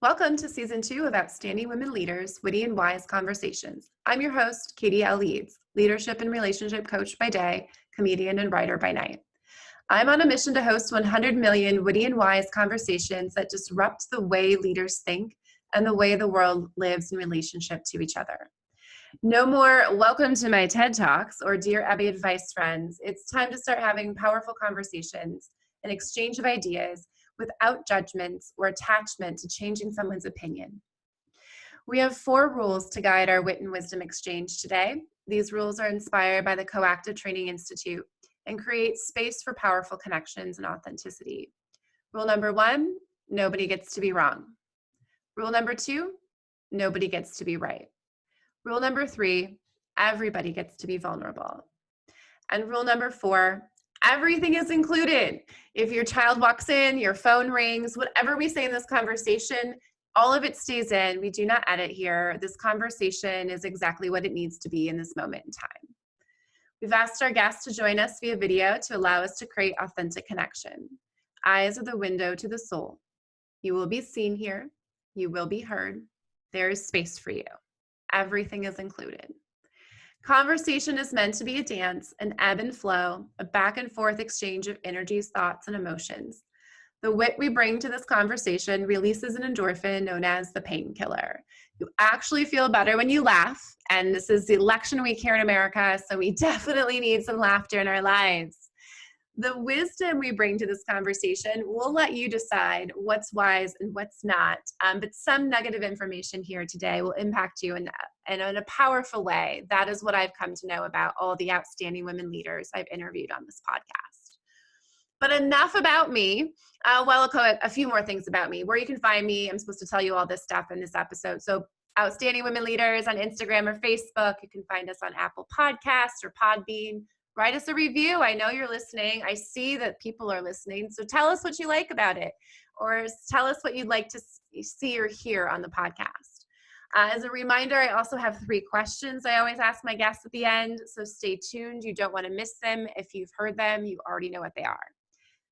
Welcome to Season 2 of Outstanding Women Leaders, Witty and Wise Conversations. I'm your host, Katie L. Leeds, leadership and relationship coach by day, comedian and writer by night. I'm on a mission to host 100 million witty and wise conversations that disrupt the way leaders think and the way the world lives in relationship to each other. No more welcome to my TED Talks or Dear Abby Advice friends. It's time to start having powerful conversations, an exchange of ideas without judgments or attachment to changing someone's opinion. We have 4 rules to guide our wit and wisdom exchange today. These rules are inspired by the Coactive Training Institute and create space for powerful connections and authenticity. Rule number 1, nobody gets to be wrong. Rule number 2, nobody gets to be right. Rule number 3, everybody gets to be vulnerable. And rule number 4, everything is included. If your child walks in, your phone rings, whatever we say in this conversation, all of it stays in. We do not edit here. This conversation is exactly what it needs to be in this moment in time. We've asked our guests to join us via video to allow us to create authentic connection. Eyes are the window to the soul. You will be seen here. You will be heard. There is space for you. Everything is included. Conversation is meant to be a dance, an ebb and flow, a back and forth exchange of energies, thoughts, and emotions. The wit we bring to this conversation releases an endorphin known as the painkiller. You actually feel better when you laugh, and this is the election week here in America, so we definitely need some laughter in our lives. The wisdom we bring to this conversation will let you decide what's wise and what's not, but some negative information here today will impact you in a powerful way. That is what I've come to know about all the outstanding women leaders I've interviewed on this podcast. But enough about me. A few more things about me. Where you can find me, I'm supposed to tell you all this stuff in this episode. So Outstanding Women Leaders on Instagram or Facebook. You can find us on Apple Podcasts or Podbean. Write us a review. I know you're listening. I see that people are listening. So tell us what you like about it, or tell us what you'd like to see or hear on the podcast. As a reminder, I also have 3 questions I always ask my guests at the end. So stay tuned. You don't want to miss them. If you've heard them, you already know what they are.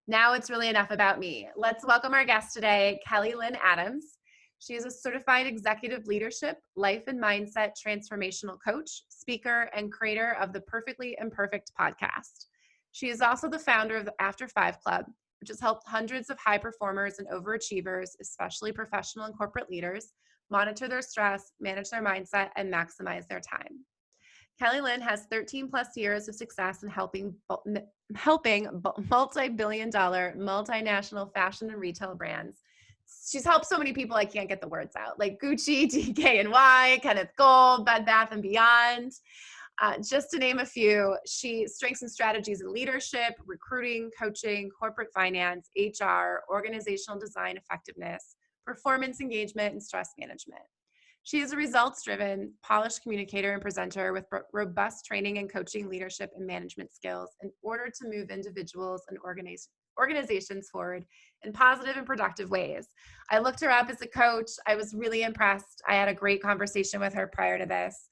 Now it's really enough about me. Let's welcome our guest today, Kelly Lynn Adams. She is a certified executive leadership, life and mindset transformational coach, speaker, and creator of the Perfectly Imperfect podcast. She is also the founder of the After 5 Club, which has helped hundreds of high performers and overachievers, especially professional and corporate leaders, monitor their stress, manage their mindset, and maximize their time. Kelly Lynn has 13 plus years of success in helping multi-billion-dollar, multinational fashion and retail brands. She's helped so many people I can't get the words out, like Gucci, DKNY, Kenneth Gold, Bed Bath & Beyond. Just to name a few, she strengths and strategies in leadership, recruiting, coaching, corporate finance, HR, organizational design effectiveness, performance engagement, and stress management. She is a results-driven, polished communicator and presenter with robust training and coaching leadership and management skills in order to move individuals and organizations forward in positive and productive ways. I looked her up as a coach. I was really impressed. I had a great conversation with her prior to this.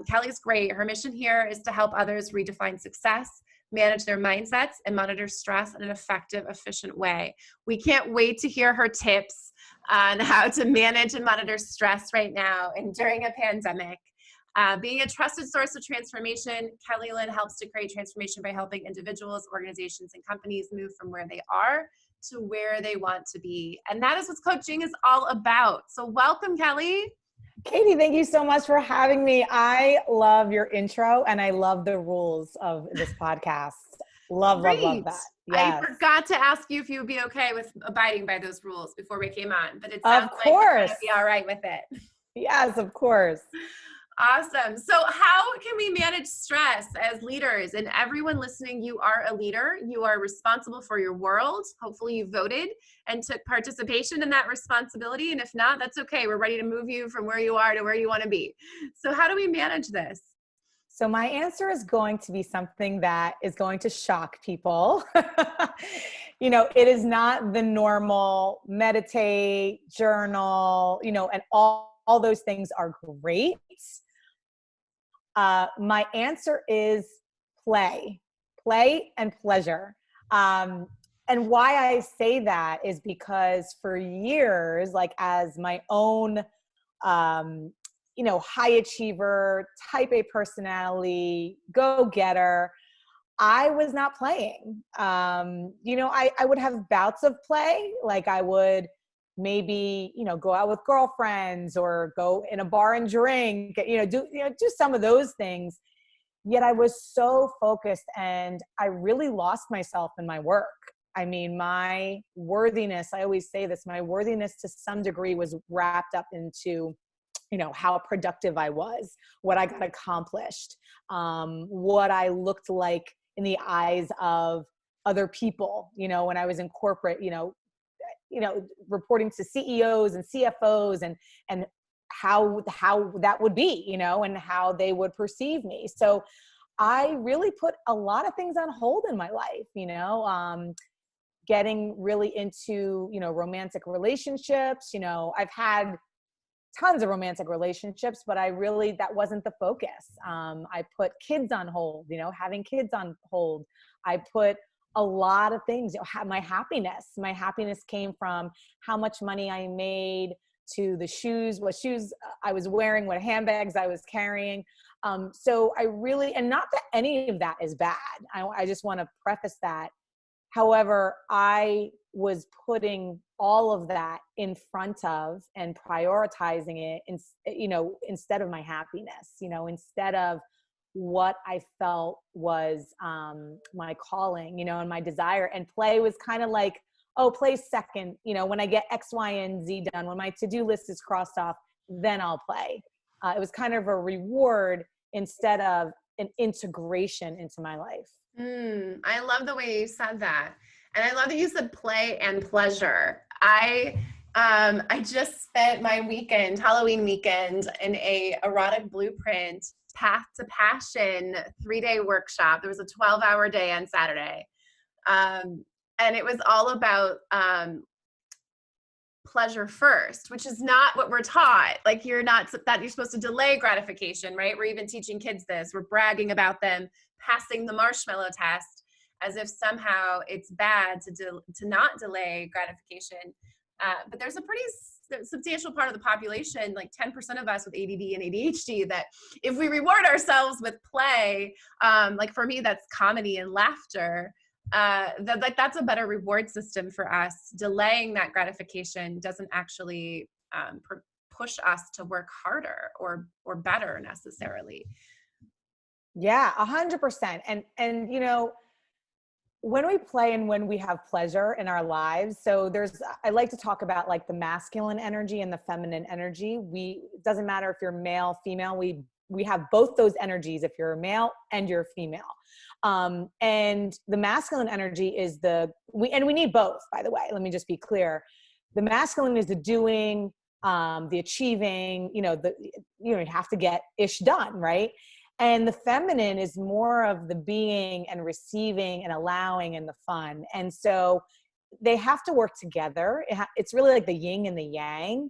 Kelly's great. Her mission here is to help others redefine success, manage their mindsets, and monitor stress in an effective, efficient way. We can't wait to hear her tips on how to manage and monitor stress right now and during a pandemic. Being a trusted source of transformation, Kelly Lynn helps to create transformation by helping individuals, organizations, and companies move from where they are to where they want to be. And that is what coaching is all about. So welcome, Kelly. Katie, thank you so much for having me. I love your intro and I love the rules of this podcast. Love that. Yes. I forgot to ask you if you would be okay with abiding by those rules before we came on, but it sounds like you're going to be all right with it. Yes, of course. Awesome. So how can we manage stress as leaders? And everyone listening, you are a leader. You are responsible for your world. Hopefully you voted and took participation in that responsibility. And if not, that's okay. We're ready to move you from where you are to where you want to be. So how do we manage this? So my answer is going to be something that is going to shock people. It is not the normal meditate, journal, and all those things are great. My answer is play and pleasure. And why I say that is because for years, like as my own, high achiever, type A personality, go-getter, I was not playing. I would have bouts of play. Like I would maybe, go out with girlfriends or go in a bar and drink, do some of those things. Yet I was so focused and I really lost myself in my work. I mean, my worthiness, I always say this, my worthiness to some degree was wrapped up into, how productive I was, what I got accomplished, what I looked like in the eyes of other people, when I was in corporate, reporting to CEOs and CFOs and how that would be, and how they would perceive me. So I really put a lot of things on hold in my life, getting really into, romantic relationships. I've had tons of romantic relationships, but that wasn't the focus. I put kids on hold, having kids on hold. I put a lot of things, my happiness came from how much money I made, to the shoes, what shoes I was wearing, what handbags I was carrying. So I really, and not that any of that is bad. I just want to preface that. However, I was putting all of that in front of and prioritizing it, instead of my happiness, instead of what I felt was my calling, and my desire. And play was kind of like, oh, play second, when I get X, Y, and Z done, when my to-do list is crossed off, then I'll play. It was kind of a reward instead of an integration into my life. I love the way you said that. And I love that you said play and pleasure. I just spent my Halloween weekend, in a erotic blueprint path to passion 3-day workshop. There was a 12-hour day on Saturday. And it was all about pleasure first, which is not what we're taught. Like you're supposed to delay gratification, right? We're even teaching kids this. We're bragging about them passing the marshmallow test as if somehow it's bad to not delay gratification. But there's a pretty substantial part of the population, like 10% of us with ADD and ADHD, that if we reward ourselves with play, like for me, that's comedy and laughter, that's a better reward system for us. Delaying that gratification doesn't actually push us to work harder or better necessarily. Yeah, 100%. And when we play and when we have pleasure in our lives, so I like to talk about like the masculine energy and the feminine energy. It doesn't matter if you're male, female, we have both those energies if you're a male and you're a female. And the masculine energy is we need both, by the way. Let me just be clear. The masculine is the doing, the achieving, you have to get ish done, right? And the feminine is more of the being and receiving and allowing and the fun. And so they have to work together. It's really like the yin and the yang.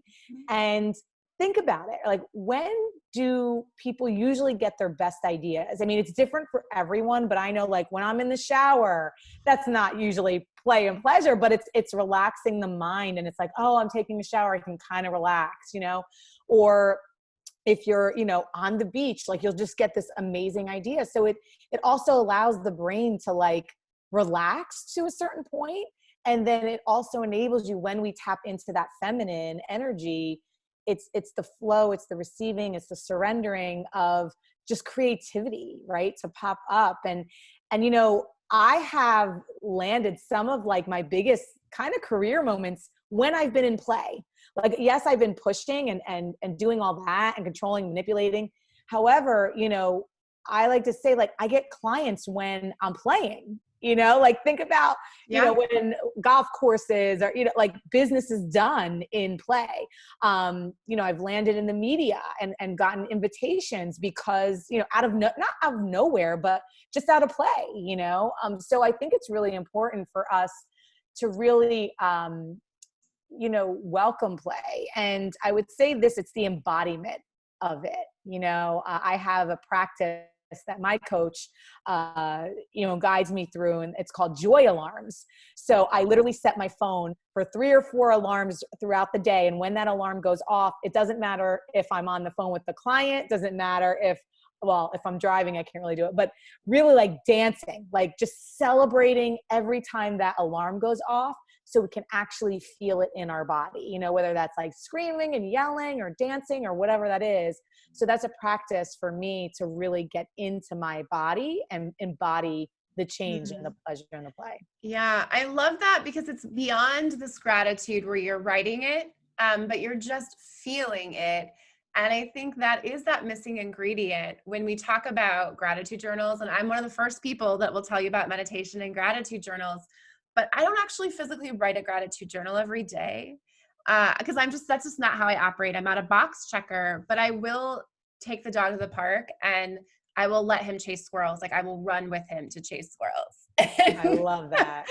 And think about it. Like, when do people usually get their best ideas? I mean, it's different for everyone, but I know like when I'm in the shower, that's not usually play and pleasure, but it's relaxing the mind. And it's like, oh, I'm taking a shower, I can kind of relax, or if you're, on the beach, like you'll just get this amazing idea. So it also allows the brain to like relax to a certain point. And then it also enables you, when we tap into that feminine energy, it's the flow, it's the receiving, it's the surrendering of just creativity, right? To pop up. And I have landed some of like my biggest kind of career moments when I've been in play. Like, yes, I've been pushing and doing all that and controlling, manipulating. However, I like to say, like, I get clients when I'm playing, like think about, when golf courses or, like business is done in play. I've landed in the media and gotten invitations because, not out of nowhere, but just out of play, so I think it's really important for us to really, welcome play. And I would say this, it's the embodiment of it. I have a practice that my coach, guides me through, and it's called joy alarms. So I literally set my phone for 3 or 4 alarms throughout the day. And when that alarm goes off, it doesn't matter if I'm on the phone with the client, doesn't matter if I'm driving, I can't really do it, but really like dancing, like just celebrating every time that alarm goes off, so we can actually feel it in our body, whether that's like screaming and yelling or dancing or whatever that is. So that's a practice for me to really get into my body and embody the change and the pleasure and the play. Yeah, I love that, because it's beyond this gratitude where you're writing it, but you're just feeling it. And I think that is that missing ingredient when we talk about gratitude journals. And I'm one of the first people that will tell you about meditation and gratitude journals, but I don't actually physically write a gratitude journal every day, because that's just not how I operate. I'm not a box checker, but I will take the dog to the park and I will let him chase squirrels. Like I will run with him to chase squirrels. I love that.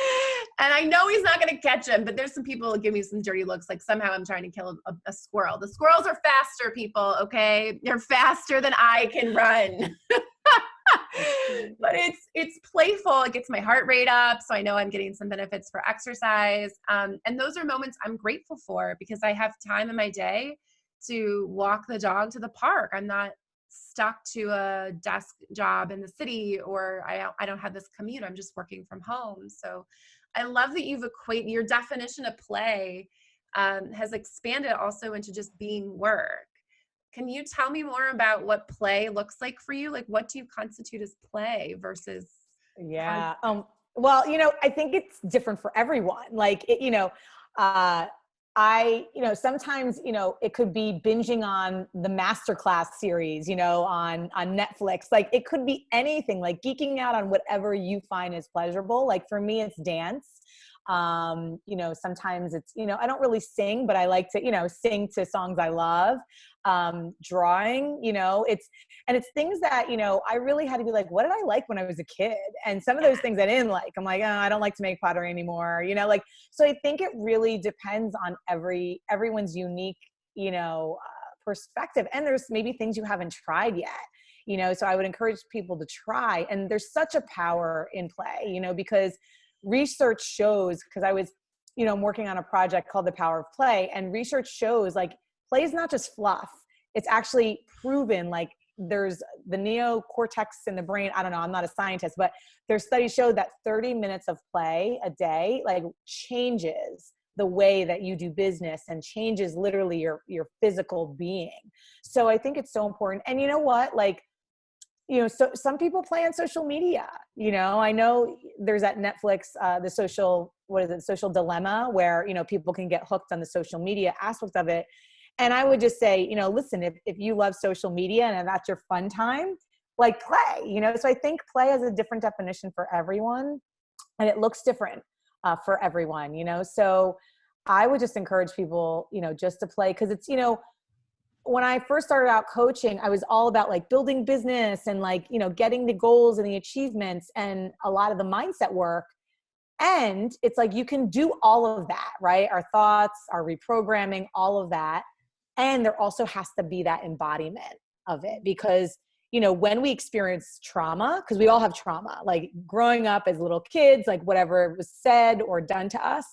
And I know he's not going to catch him, but there's some people who give me some dirty looks, like somehow I'm trying to kill a squirrel. The squirrels are faster, people, okay? They're faster than I can run. But it's playful. It gets my heart rate up, so I know I'm getting some benefits for exercise. And those are moments I'm grateful for, because I have time in my day to walk the dog to the park. I'm not stuck to a desk job in the city, or I don't have this commute. I'm just working from home. So I love that you've equated your definition of play, has expanded also into just being work. Can you tell me more about what play looks like for you? Like, what do you constitute as play versus? Yeah. Well, I think it's different for everyone. Like, sometimes, it could be binging on the masterclass series, on Netflix. Like it could be anything, like geeking out on whatever you find is pleasurable. Like for me, it's dance. Sometimes it's, I don't really sing, but I like to, sing to songs I love. Drawing, it's things that, I really had to be like, what did I like when I was a kid? And some of those things I didn't like. I'm like, oh, I don't like to make pottery anymore. So I think it really depends on everyone's unique, perspective. And there's maybe things you haven't tried yet, so I would encourage people to try. And there's such a power in play, because research shows, because I was, I'm working on a project called The Power of Play, and research shows like play is not just fluff. It's actually proven, like there's the neocortex in the brain. I don't know, I'm not a scientist, but there's studies show that 30 minutes of play a day, like changes the way that you do business and changes literally your physical being. So I think it's so important. And you know what, like, so some people play on social media, I know there's that Netflix, social dilemma, where, people can get hooked on the social media aspect of it. And I would just say, listen, if you love social media and that's your fun time, like play, so I think play has a different definition for everyone, and it looks different for everyone, so I would just encourage people, just to play. Cause it's, when I first started out coaching, I was all about like building business and like, getting the goals and the achievements and a lot of the mindset work. And it's like, you can do all of that, right? Our thoughts, our reprogramming, all of that. And there also has to be that embodiment of it, because, when we experience trauma, because we all have trauma, like growing up as little kids, like whatever was said or done to us,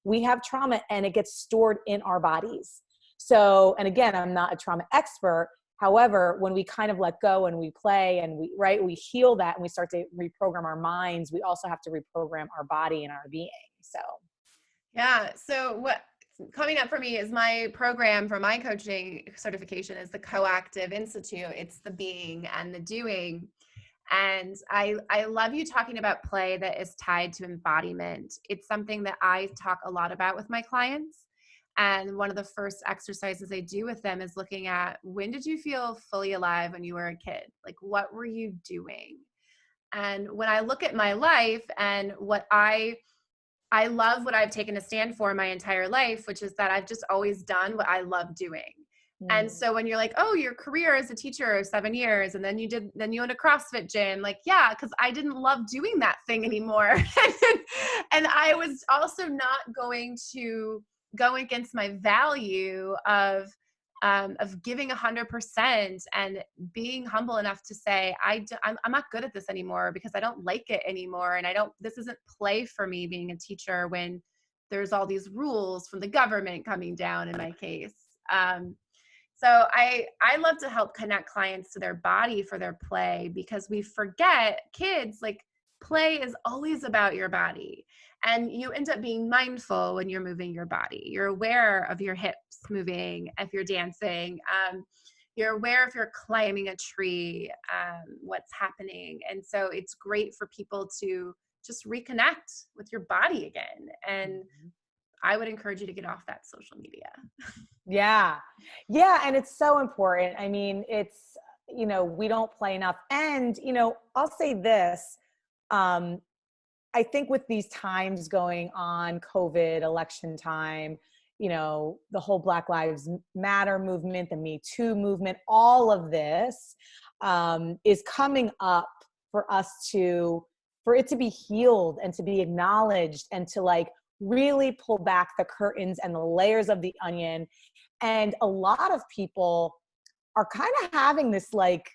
we have trauma and it gets stored in our bodies. So, and again, I'm not a trauma expert. However, when we kind of let go and we play and we heal that and we start to reprogram our minds, we also have to reprogram our body and our being. So, yeah. So what coming up for me is my program for my coaching certification is the Coactive Institute. It's the being and the doing. And I love you talking about play that is tied to embodiment. It's something that I talk a lot about with my clients. And one of the first exercises I do with them is looking at, when did you feel fully alive when you were a kid? Like, what were you doing? And when I look at my life and what I love what I've taken a stand for my entire life, which is that I've just always done what I love doing. And so when you're like, oh, your career as a teacher 7 years, and then you owned a CrossFit gym, like, yeah, because I didn't love doing that thing anymore. And I was also not going to go against my value of of giving 100% and being humble enough to say, I'm not good at this anymore because I don't like it anymore. And this isn't play for me being a teacher when there's all these rules from the government coming down in my case. So I love to help connect clients to their body for their play, because we forget, kids, like, play is always about your body. And you end up being mindful when you're moving your body. You're aware of your hips moving if you're dancing. You're aware if you're climbing a tree, what's happening. And so it's great for people to just reconnect with your body again. And I would encourage you to get off that social media. Yeah. Yeah. And it's so important. I mean, it's, we don't play enough. And, I'll say this. I think with these times going on, COVID, election time, the whole Black Lives Matter movement, the Me Too movement, all of this is coming up for for it to be healed and to be acknowledged, and to like really pull back the curtains and the layers of the onion. And a lot of people are kind of having this like,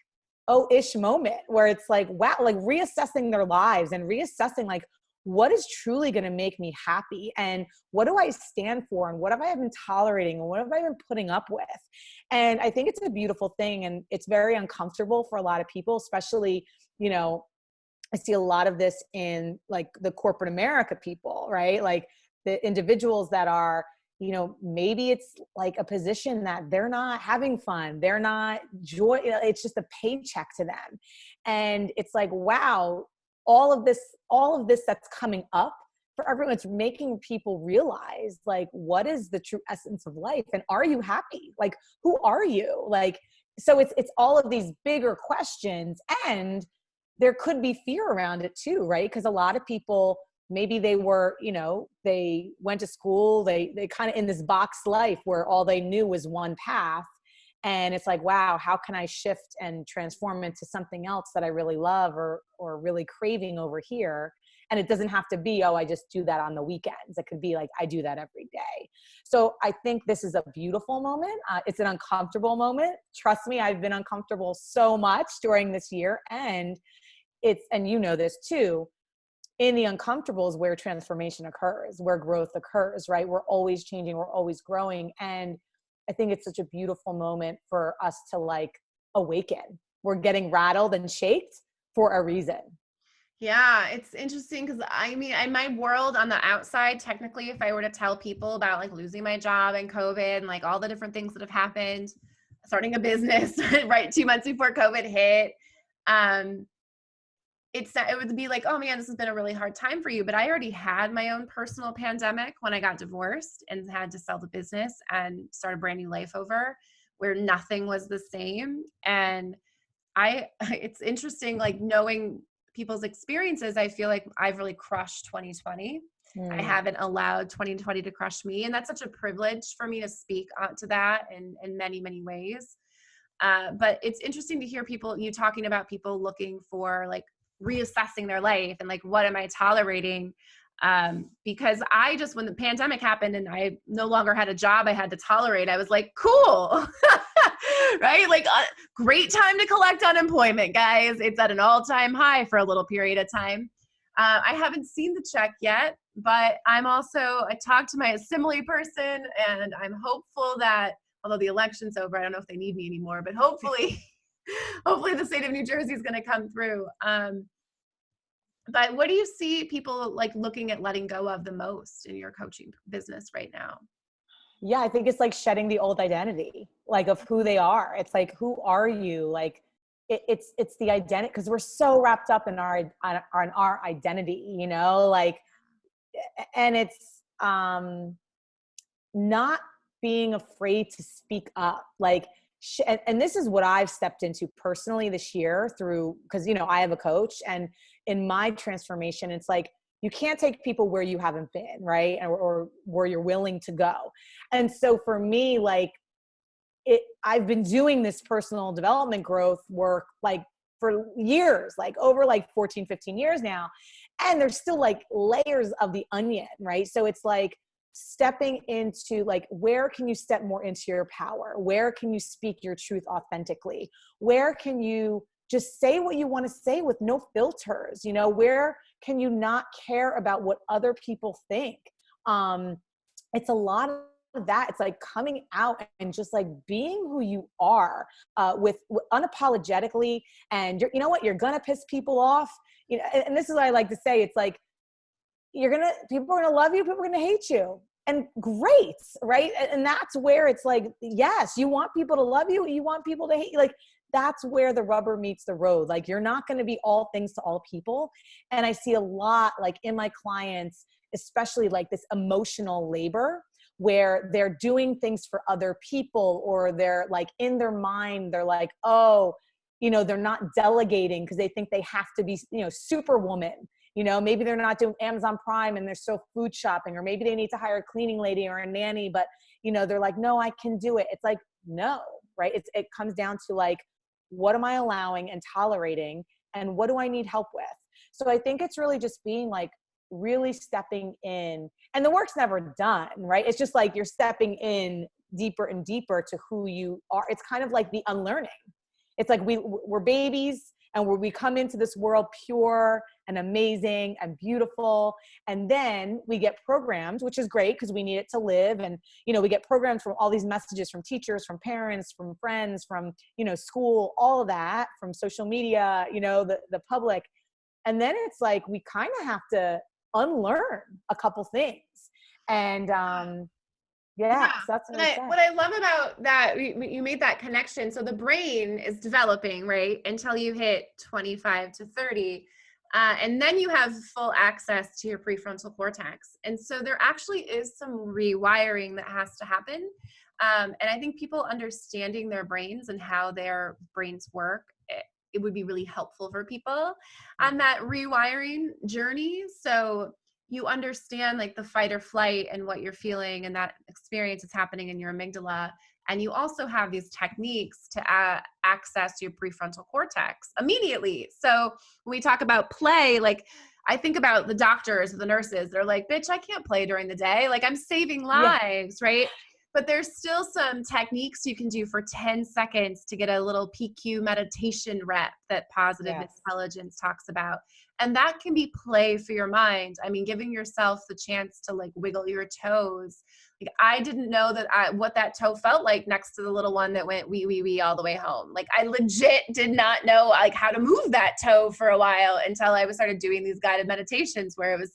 oh-ish moment where it's like, wow, like reassessing their lives and reassessing like, what is truly going to make me happy, and what do I stand for, and what have I been tolerating, and what have I been putting up with? And I think it's a beautiful thing, and it's very uncomfortable for a lot of people, especially, I see a lot of this in like the corporate America people, right? Like the individuals that are, maybe it's like a position that they're not having fun. They're not joy. It's just a paycheck to them. And it's like, wow, all of this that's coming up for everyone, it's making people realize like, what is the true essence of life? And are you happy? Like, who are you? Like, so it's all of these bigger questions, and there could be fear around it too, right? Because a lot of people, maybe they were, they went to school, they kind of in this box life where all they knew was one path. And it's like, wow, how can I shift and transform into something else that I really love or really craving over here? And it doesn't have to be, oh, I just do that on the weekends. It could be like, I do that every day. So I think this is a beautiful moment. It's an uncomfortable moment. Trust me, I've been uncomfortable so much during this year. And this too, in the uncomfortables where transformation occurs, where growth occurs, right? We're always changing, we're always growing. And I think it's such a beautiful moment for us to like awaken. We're getting rattled and shaked for a reason. Yeah, it's interesting because I mean, in my world on the outside, technically, if I were to tell people about like losing my job and COVID and like all the different things that have happened, starting a business, right, 2 months before COVID hit, it would be like, oh man, this has been a really hard time for you. But I already had my own personal pandemic when I got divorced and had to sell the business and start a brand new life over, where nothing was the same. And it's interesting, like knowing people's experiences. I feel like I've really crushed 2020. I haven't allowed 2020 to crush me. And that's such a privilege for me to speak to that in many, many ways. But it's interesting to hear you talking about people looking for like reassessing their life and like, what am I tolerating? Because when the pandemic happened and I no longer had a job I had to tolerate, I was like, cool, right? Like, great time to collect unemployment, guys. It's at an all-time high for a little period of time. I haven't seen the check yet, but I talked to my assembly person, and I'm hopeful that, although the election's over, I don't know if they need me anymore, but hopefully the state of New Jersey is going to come through. But what do you see people like looking at letting go of the most in your coaching business right now? Yeah, I think it's like shedding the old identity, like of who they are. It's like, who are you? Like it's the identity, because we're so wrapped up in our identity, like, and it's not being afraid to speak up, like, and this is what I've stepped into personally this year because I have a coach, and in my transformation, it's like, you can't take people where you haven't been, right? Or where you're willing to go. And so for me, like, I've been doing this personal development growth work like for years, like over like 14, 15 years now. And there's still like layers of the onion, right? So it's like, stepping into like, where can you step more into your power? Where can you speak your truth authentically? Where can you just say what you want to say with no filters? You know, where can you not care about what other people think? It's a lot of that. It's like coming out and just like being who you are, with unapologetically. And you know what? You're going to piss people off. You know, and this is what I like to say. It's like, people are going to love you. People are going to hate you. And great. Right. And that's where it's like, yes, you want people to love you. You want people to hate you. Like, that's where the rubber meets the road. Like, you're not going to be all things to all people. And I see a lot, like in my clients, especially like this emotional labor where they're doing things for other people, or they're like in their mind, they're like, oh, you know, they're not delegating because they think they have to be, you know, superwoman. You know, maybe they're not doing Amazon Prime and they're still food shopping, or maybe they need to hire a cleaning lady or a nanny, but, you know, they're like, no, I can do it. It's like, no, right? It comes down to like, what am I allowing and tolerating, and what do I need help with? So I think it's really just being like, really stepping in, and the work's never done, right? It's just like you're stepping in deeper and deeper to who you are. It's kind of like the unlearning. It's like we're babies, and we come into this world pure and amazing and beautiful. And then we get programmed, which is great because we need it to live. And, you know, we get programmed from all these messages from teachers, from parents, from friends, from, you know, school, all of that, from social media, you know, the public. And then it's like, we kind of have to unlearn a couple things. And, Yeah. so that's What I love about that, you made that connection. So the brain is developing, right, until you hit 25 to 30. And then you have full access to your prefrontal cortex. And so there actually is some rewiring that has to happen. And I think people understanding their brains and how their brains work, it would be really helpful for people on that rewiring journey. So you understand like the fight or flight and what you're feeling, and that experience is happening in your amygdala. And you also have these techniques to access your prefrontal cortex immediately. So when we talk about play, like I think about the doctors, the nurses, they're like, bitch, I can't play during the day. Like I'm saving lives, right? But there's still some techniques you can do for 10 seconds to get a little PQ meditation rep that positive intelligence talks about. And that can be play for your mind. I mean, giving yourself the chance to like wiggle your toes. Like I didn't know what that toe felt like next to the little one that went wee, wee, wee all the way home. Like I legit did not know like how to move that toe for a while until I started doing these guided meditations where it was,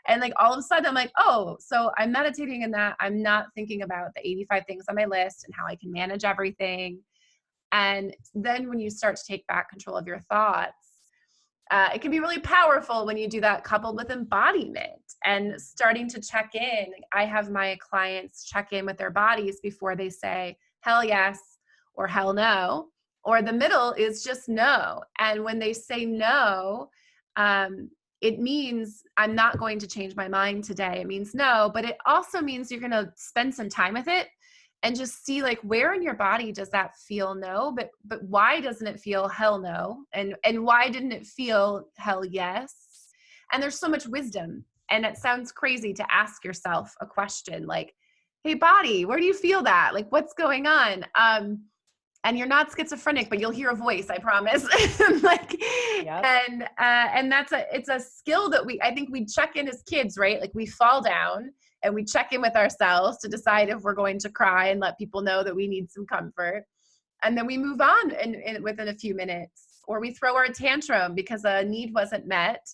and like all of a sudden I'm like, oh, so I'm meditating in that. I'm not thinking about the 85 things on my list and how I can manage everything. And then when you start to take back control of your thoughts, it can be really powerful when you do that coupled with embodiment and starting to check in. I have my clients check in with their bodies before they say hell yes or hell no, or the middle is just no. And when they say no, it means I'm not going to change my mind today. It means no, but it also means you're going to spend some time with it and just see like where in your body does that feel no, but why doesn't it feel hell no? And why didn't it feel hell yes? And there's so much wisdom. And it sounds crazy to ask yourself a question like, hey body, where do you feel that? Like what's going on? And you're not schizophrenic, but you'll hear a voice, I promise. Like, and it's a skill that I think we check in as kids, right? Like we fall down and we check in with ourselves to decide if we're going to cry and let people know that we need some comfort. And then we move on and within a few minutes, or we throw our tantrum because a need wasn't met.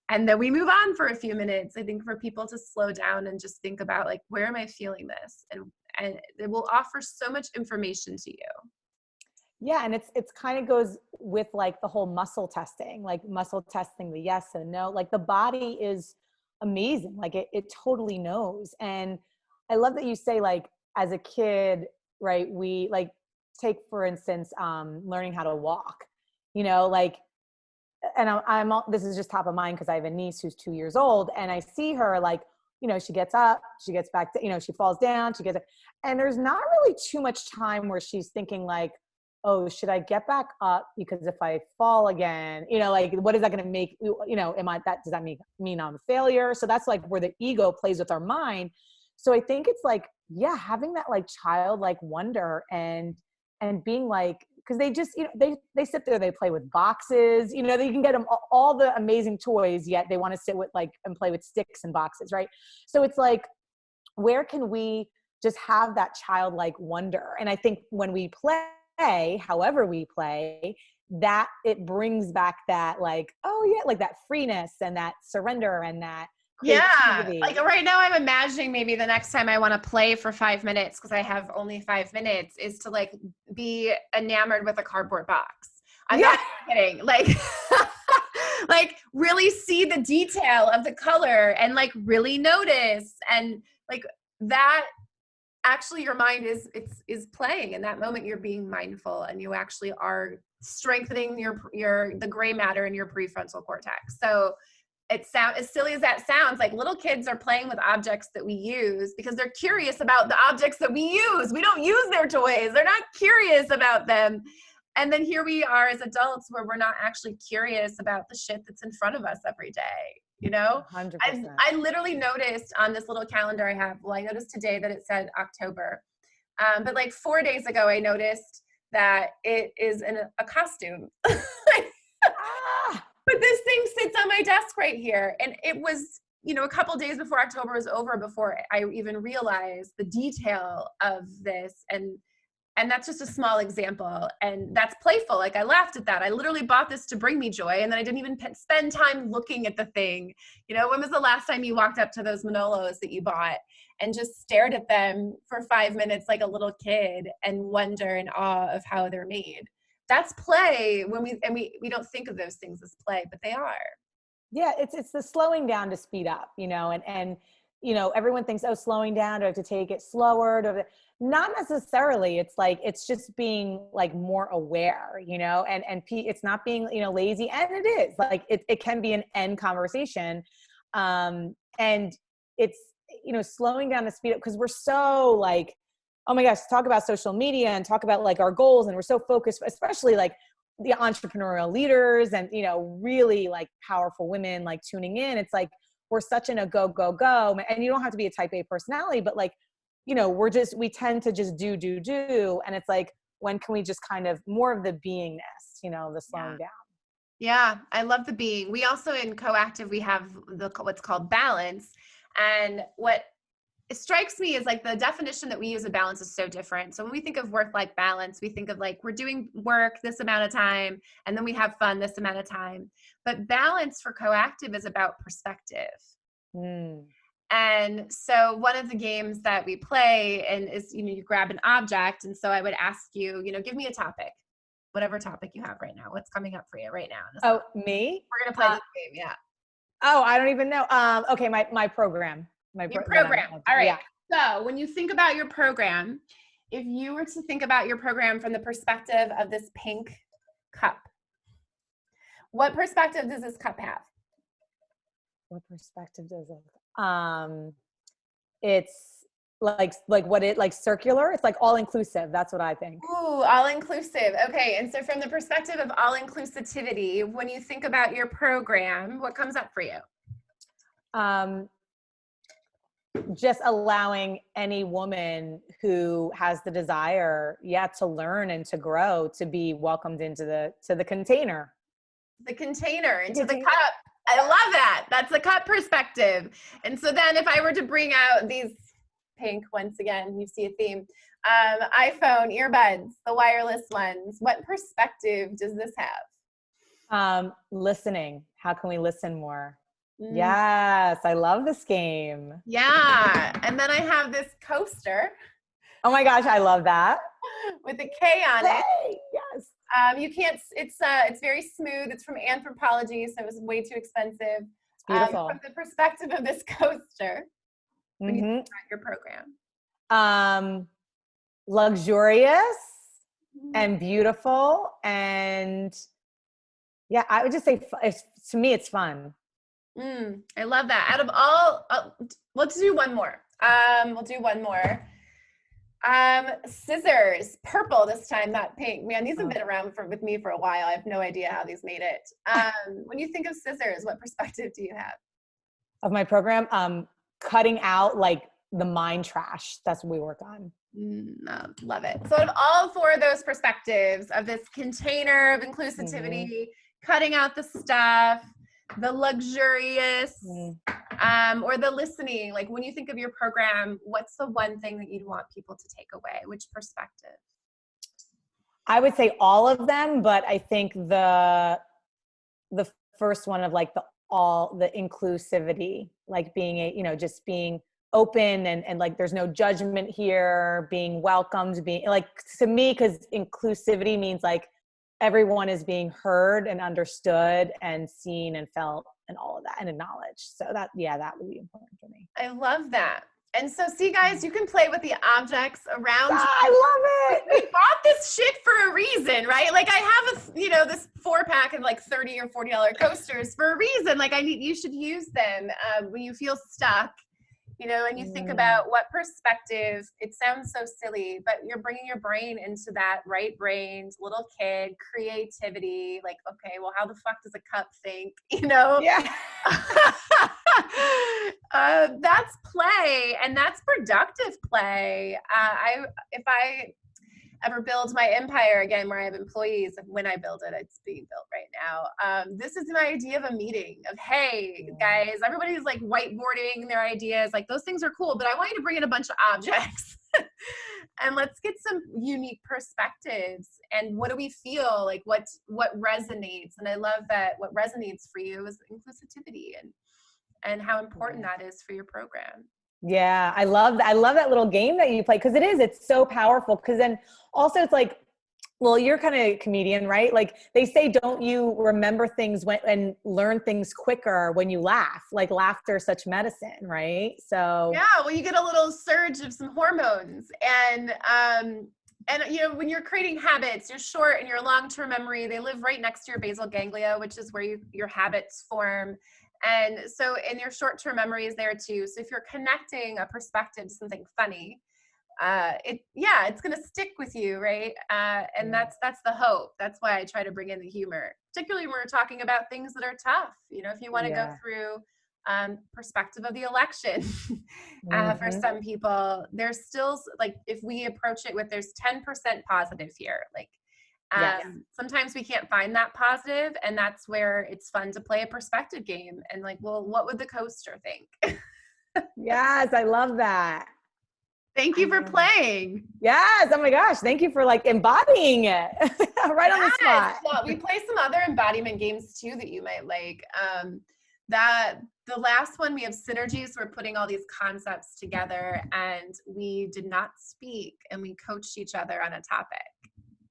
And then we move on for a few minutes. I think for people to slow down and just think about like, where am I feeling this? And it will offer so much information to you. Yeah. And it's kind of goes with like the whole muscle testing the yes and no, like the body is amazing. Like it totally knows. And I love that you say like, as a kid, right. We like take, for instance, learning how to walk, you know, like, and this is just top of mind because I have a niece who's 2 years old and I see her like, you know, she gets up, she gets back, you know, she falls down, she gets up, and there's not really too much time where she's thinking like, oh, should I get back up? Because if I fall again, like, what is that going to make, does that mean I'm a failure? So that's like where the ego plays with our mind. So I think it's like, yeah, having that like childlike wonder and being like, because they just, they sit there, they play with boxes, they can get them all the amazing toys, yet they want to sit with like and play with sticks and boxes, right? So it's like, where can we just have that childlike wonder? And I think when we play, however we play, that it brings back that like, oh yeah, like that freeness and that surrender and that creativity. Yeah. Like right now I'm imagining maybe the next time I want to play for 5 minutes, because I have only 5 minutes, is to like be enamored with a cardboard box. I'm not kidding. Like, like really see the detail of the color and like really notice, and like that actually your mind is playing in that moment. You're being mindful and you actually are strengthening the gray matter in your prefrontal cortex. So it sounds, as silly as that sounds, like little kids are playing with objects that we use because they're curious about the objects that we use. We don't use their toys. They're not curious about them. And then here we are as adults where we're not actually curious about the shit that's in front of us every day. 100%. I literally noticed on this little calendar I have, well, I noticed today that it said October. But like 4 days ago, I noticed that it is in a costume. But this thing sits on my desk right here. And it was, a couple days before October was over before I even realized the detail of this. And that's just a small example. And that's playful. Like I laughed at that. I literally bought this to bring me joy. And then I didn't even spend time looking at the thing. When was the last time you walked up to those Manolos that you bought and just stared at them for 5 minutes like a little kid and wonder and awe of how they're made? That's play when we don't think of those things as play, but they are. Yeah. It's the slowing down to speed up, and everyone thinks, oh, slowing down, do I have to take it slower? Not necessarily. It's like, it's just being like more aware, and it's not being, lazy. And it is like, it can be an end conversation. And it's, slowing down to speed up, because we're so like, oh my gosh, talk about social media and talk about like our goals. And we're so focused, especially like the entrepreneurial leaders and, really like powerful women like tuning in. It's like, we're such in a go, go, go. And you don't have to be a type A personality, but like, we tend to just do. And it's like, when can we just kind of more of the beingness, the slowing down. Yeah. I love the being. We also in Coactive, we have what's called balance. And what it strikes me is like the definition that we use of balance is so different. So when we think of work-life balance, we think of like, we're doing work this amount of time, and then we have fun this amount of time. But balance for Coactive is about perspective. And so one of the games that we play is, you grab an object. And so I would ask you, give me a topic, whatever topic you have right now. What's coming up for you right now? Oh, me? We're going to play this game. Yeah. Oh, I don't even know. Okay. My program. Your program. All right. Yeah. So when you think about your program, if you were to think about your program from the perspective of this pink cup, what perspective does this cup have? What perspective does it? It's like what it like circular. It's like all inclusive. That's what I think. Ooh, all inclusive. Okay. And so from the perspective of all inclusivity, when you think about your program, what comes up for you? Just allowing any woman who has the desire, to learn and to grow, to be welcomed into the container. The container, into the cup. I love that. That's the cup perspective. And so then if I were to bring out these pink, once again, you see a theme, iPhone earbuds, the wireless ones, what perspective does this have? Listening. How can we listen more? Yes, I love this game. Yeah. And then I have this coaster. Oh my gosh, I love that. With a K on it. Yes. You can't, it's very smooth. It's from Anthropology, so it was way too expensive. It's beautiful. From the perspective of this coaster, when you think about your program. Luxurious and beautiful. And yeah, I would just say, to me, it's fun. I love that. Out of all, let's do one more. We'll do one more. Scissors, purple this time, not pink. Man, these have Oh. been around with me for a while. I have no idea how these made it. When you think of scissors, what perspective do you have? Of my program, cutting out like the mind trash. That's what we work on. Love it. So, out of all four of those perspectives of this container of inclusivity, cutting out the stuff, the luxurious, or the listening, like when you think of your program, what's the one thing that you'd want people to take away? Which perspective? I would say all of them, but I think the first one of like the inclusivity, like being just being open and like there's no judgment here, being welcomed, being like, to me, because inclusivity means like everyone is being heard and understood and seen and felt and all of that and acknowledged. So that would be important for me. I love that. And so, see, guys, you can play with the objects around you. I love it. We bought this shit for a reason, right? Like I have this 4-pack of like $30 or $40 coasters for a reason. Like you should use them when you feel stuck, and you think about what perspective. It sounds so silly, but you're bringing your brain into that right-brained little kid creativity. Like, okay, well, how the fuck does a cup think? Yeah. That's play, and that's productive play. If I ever build my empire again where I have employees, when I build it, it's being built right now. This is my idea of a meeting of, hey guys, everybody's like whiteboarding their ideas. Like those things are cool, but I want you to bring in a bunch of objects and let's get some unique perspectives. And what do we feel like? What resonates? And I love that what resonates for you is inclusivity and how important that is for your program. Yeah, I love that little game that you play, because it's so powerful. Because then also it's like, well, you're kind of a comedian, right? Like they say, don't you remember things and learn things quicker when you laugh? Like laughter is such medicine, right? So yeah, well, you get a little surge of some hormones, and when you're creating habits, your short and your long-term memory, they live right next to your basal ganglia, which is where your habits form. And so in your short-term memory is there too. So if you're connecting a perspective to something funny, it's going to stick with you, right? And that's the hope. That's why I try to bring in the humor, particularly when we're talking about things that are tough. If you want to go through perspective of the election, for some people, there's still like, if we approach it with there's 10% positive here, like sometimes we can't find that positive, and that's where it's fun to play a perspective game and like, well, what would the coaster think? Yes, I love that. Thank you for playing. Yes. Oh my gosh. Thank you for like embodying it right on the spot. Well, we play some other embodiment games too that you might like. The last one, we have synergies. We're putting all these concepts together, and we did not speak, and we coached each other on a topic.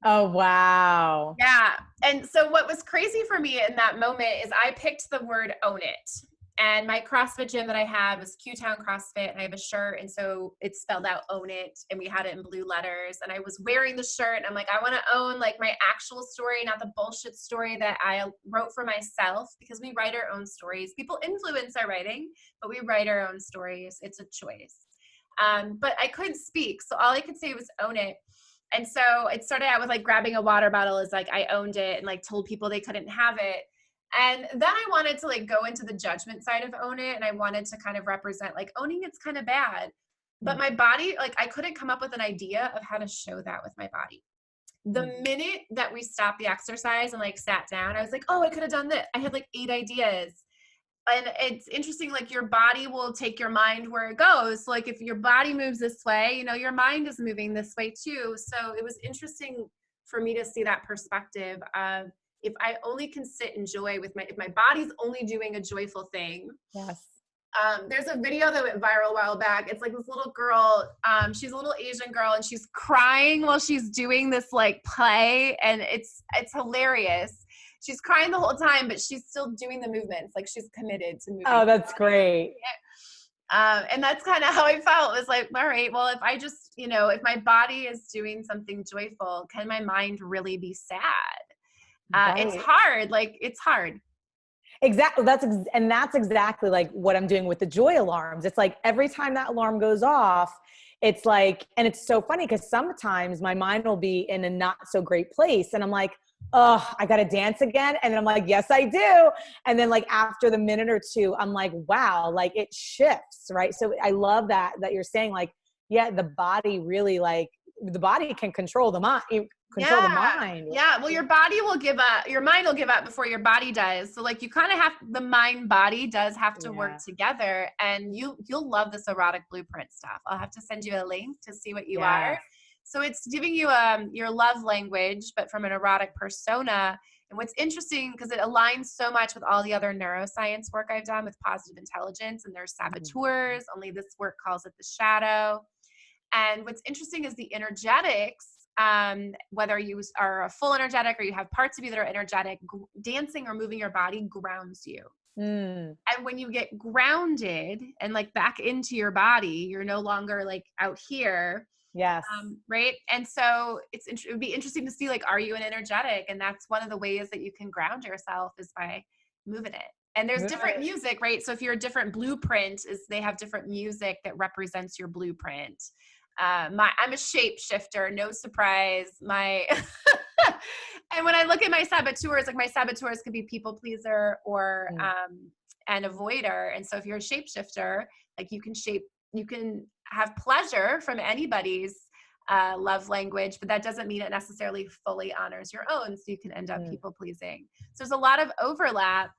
Oh, wow. Yeah. And so what was crazy for me in that moment is I picked the word own it. And my CrossFit gym that I had was Q-Town CrossFit, and I have a shirt, and so it spelled out own it, and we had it in blue letters, and I was wearing the shirt, and I'm like, I want to own like my actual story, not the bullshit story that I wrote for myself, because we write our own stories. People influence our writing, but we write our own stories. It's a choice. But I couldn't speak, so all I could say was own it. And so it started out with like grabbing a water bottle as like I owned it and like told people they couldn't have it. And then I wanted to like go into the judgment side of own it. And I wanted to kind of represent like owning it's kind of bad. But my body, like I couldn't come up with an idea of how to show that with my body. The minute that we stopped the exercise and like sat down, I was like, oh, I could have done this. I had like 8 ideas. And it's interesting, like your body will take your mind where it goes. So like if your body moves this way, your mind is moving this way too. So it was interesting for me to see that perspective of, if I only can sit in joy if my body's only doing a joyful thing. Yes. There's a video that went viral a while back. It's like this little girl, she's a little Asian girl, and she's crying while she's doing this like play. And it's hilarious. She's crying the whole time, but she's still doing the movements. Like she's committed to moving. Oh, that's great. And that's kind of how I felt. It was like, all right, well, if I just, if my body is doing something joyful, can my mind really be sad? Right. It's hard. Like it's hard. Exactly. That's exactly like what I'm doing with the joy alarms. It's like every time that alarm goes off, it's like, and it's so funny because sometimes my mind will be in a not so great place. And I'm like, oh, I got to dance again. And then I'm like, yes, I do. And then like after the minute or two, I'm like, wow, like it shifts. Right. So I love that you're saying like, yeah, the body really like the body can control the mind, control the mind. Yeah. Well, your body will give up, your mind will give up before your body does. So like you kind of have, the mind body does have to work together, and you'll love this erotic blueprint stuff. I'll have to send you a link to see what you are. So it's giving you your love language, but from an erotic persona. And what's interesting, because it aligns so much with all the other neuroscience work I've done with positive intelligence, and there's saboteurs, only this work calls it the shadow. And what's interesting is the energetics, whether you are a full energetic or you have parts of you that are energetic, dancing or moving your body grounds you. And when you get grounded and like back into your body, you're no longer like out here. Yes. Right. And so it would be interesting to see, like, are you an energetic? And that's one of the ways that you can ground yourself is by moving it. And there's different music, right? So if you're a different blueprint, is they have different music that represents your blueprint. I'm a shapeshifter, no surprise. And when I look at my saboteurs, like my saboteurs could be people pleaser or an avoider. And so if you're a shapeshifter, like you can have pleasure from anybody's love language, but that doesn't mean it necessarily fully honors your own. So you can end up people pleasing. So there's a lot of overlap.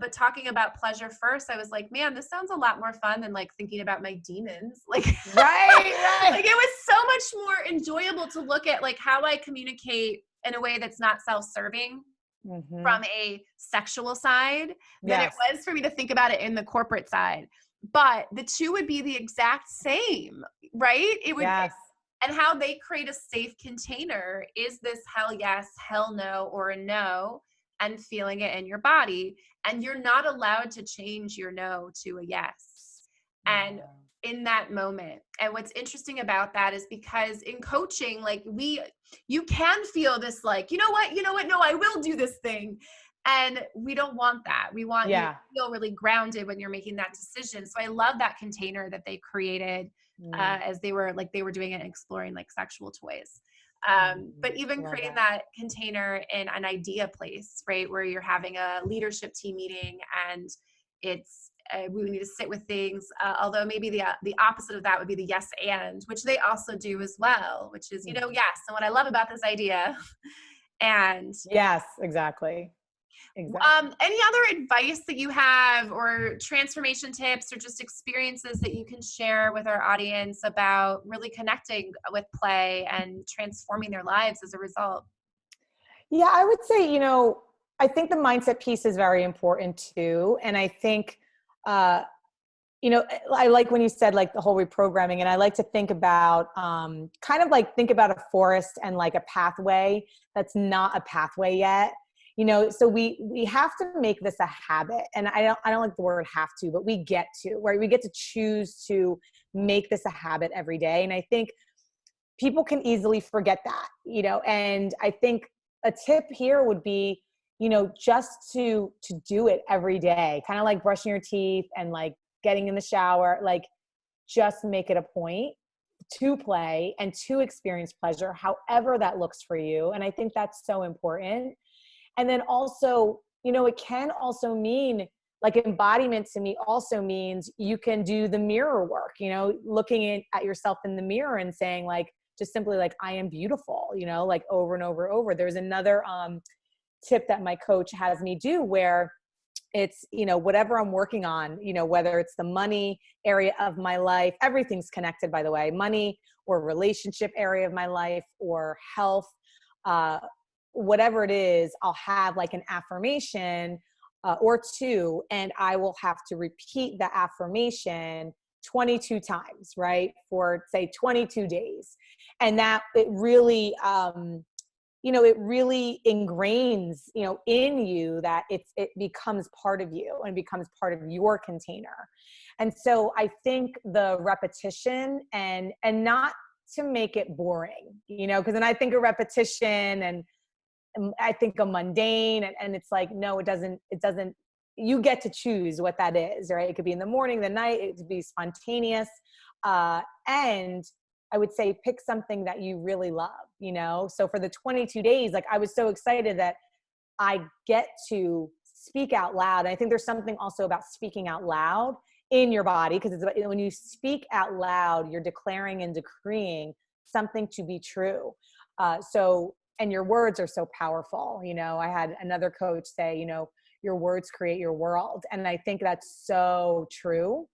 But talking about pleasure first, I was like, man, this sounds a lot more fun than like thinking about my demons. Like, right. Like it was so much more enjoyable to look at like how I communicate in a way that's not self-serving from a sexual side than it was for me to think about it in the corporate side. But the two would be the exact same, right? It would, and how they create a safe container is this hell yes, hell no, or a no, and feeling it in your body. And you're not allowed to change your no to a yes. And in that moment. And what's interesting about that is because in coaching, like you can feel this like, you know what, no, I will do this thing. And we don't want that. We want you to feel really grounded when you're making that decision. So I love that container that they created as they were doing it and exploring like sexual toys. But even creating that container in an idea place, right, where you're having a leadership team meeting and it's we need to sit with things. Although maybe the opposite of that would be the yes and, which they also do as well, which is yes. And what I love about this idea, and yes, exactly. Any other advice that you have, or transformation tips, or just experiences that you can share with our audience about really connecting with play and transforming their lives as a result? Yeah, I would say, I think the mindset piece is very important too. And I think, I like when you said like the whole reprogramming, and I like to think about, think about a forest and like a pathway that's not a pathway yet. So we have to make this a habit, and I don't like the word have to, but we get to, right? We get to choose to make this a habit every day. And I think people can easily forget that, and I think a tip here would be, just to do it every day, kind of like brushing your teeth and like getting in the shower, like just make it a point to play and to experience pleasure, however that looks for you. And I think that's so important. And then also, it can also mean, like, embodiment to me also means you can do the mirror work, looking at yourself in the mirror and saying like, just simply like, I am beautiful, like over and over and over. There's another tip that my coach has me do where it's, whatever I'm working on, whether it's the money area of my life, everything's connected, by the way, money or relationship area of my life or health, whatever it is, I'll have like an affirmation or two, and I will have to repeat the affirmation 22 times, right? For say 22 days. And that it really, it really ingrains, in you that it becomes part of you and becomes part of your container. And so I think the repetition and not to make it boring, because then I think of repetition and I think of mundane, and it's like, no, it doesn't, you get to choose what that is, right? It could be in the morning, the night, it could be spontaneous. And I would say pick something that you really love, you know? So for the 22 days, like I was so excited that I get to speak out loud. And I think there's something also about speaking out loud in your body, because it's about, when you speak out loud, you're declaring and decreeing something to be true. And your words are so powerful. You know, I had another coach say, you know, your words create your world. And I think that's so true.